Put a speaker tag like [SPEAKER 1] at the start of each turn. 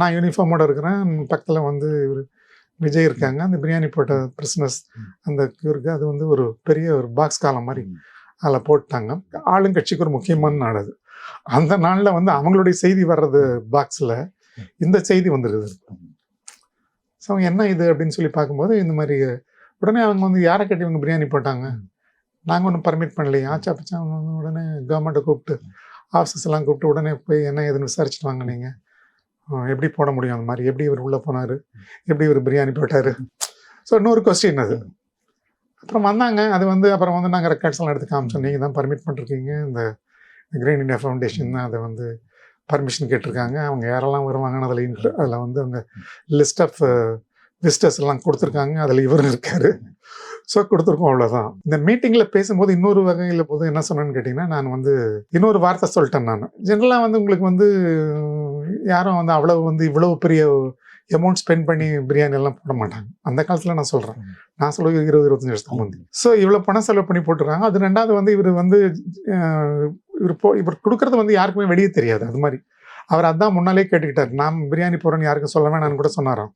[SPEAKER 1] நான் யூனிஃபார்மோட இருக்கிறேன், பக்கத்தில் வந்து இவர் விஜய் இருக்காங்க. அந்த பிரியாணி போட்ட பிரிஸ்னஸ் அந்த இருக்கு, அது வந்து ஒரு பெரிய ஒரு பாக்ஸ் காலம் மாதிரி அதில் போட்டாங்க. ஆளுங்கட்சிக்கு ஒரு முக்கியமான நாள் அது. அந்த நாளில் வந்து அவங்களுடைய செய்தி வர்றது பாக்ஸில் இந்த செய்தி வந்துடுது. ஸோ என்ன இது அப்படின்னு சொல்லி பார்க்கும்போது இந்த மாதிரி உடனே அவங்க வந்து யாரை கட்டி இவங்க பிரியாணி போட்டாங்க, நாங்கள் ஒன்றும் பர்மிட் பண்ணலையே ஆச்சா பச்சா. அவங்க வந்து உடனே கவர்மெண்ட்டை கூப்பிட்டு ஆஃபீஸஸ் எல்லாம் கூப்பிட்டு உடனே போய் என்ன ஏதுன்னு விசாரிச்சுட்டு வாங்க. நீங்கள் எப்படி போட முடியும் அந்த மாதிரி, எப்படி இவர் உள்ளே போனார், எப்படி இவர் பிரியாணி போட்டார். ஸோ இன்னொரு கொஸ்டின் அது. அப்புறம் வந்தாங்க. அது வந்து அப்புறம் வந்து நாங்கள் ரெக்கார்ட்ஸ் எல்லாம் எடுத்து காமிச்சோம். நீங்கள் தான் பர்மிட் பண்ணிருக்கீங்க, இந்த கிரீன் இண்டியா ஃபவுண்டேஷன் தான் அதை வந்து பர்மிஷன் கேட்டிருக்காங்க. அவங்க யாரெல்லாம் வருவாங்கன்னு அதில் வந்து அவங்க லிஸ்ட் ஆஃப் விசிட்டர்ஸ் எல்லாம் கொடுத்துருக்காங்க. அதில் இவரும் இருக்கார். ஸோ கொடுத்துருக்கோம், அவ்வளோதான். இந்த மீட்டிங்கில் பேசும்போது இன்னொரு வகையில் போது என்ன சொன்னேன்னு கேட்டிங்கன்னா, நான் வந்து இன்னொரு வார்த்தை சொல்லிட்டேன். நான் ஜென்ரலாக வந்து உங்களுக்கு வந்து யாரும் வந்து அவ்வளவு வந்து இவ்வளவு பெரிய அமௌண்ட் ஸ்பெண்ட் பண்ணி பிரியாணி எல்லாம் போட மாட்டாங்க. அந்த காலத்தில் நான் சொல்கிறேன், நான் சொல்லுவேன் 20-25 வருஷத்துக்கு முந்தி. ஸோ இவ்வளோ பணம் செலவு பண்ணி போட்டுருக்காங்க. அது ரெண்டாவது வந்து இவர் வந்து இவர் கொடுக்குறது வந்து யாருக்குமே வெளியே தெரியாது. அது மாதிரி அவர் அதான் முன்னாலே கேட்டுக்கிட்டார், நான் பிரியாணி போகிறேன்னு யாருக்கும் சொல்ல வேணான்னு கூட சொன்னாராம்.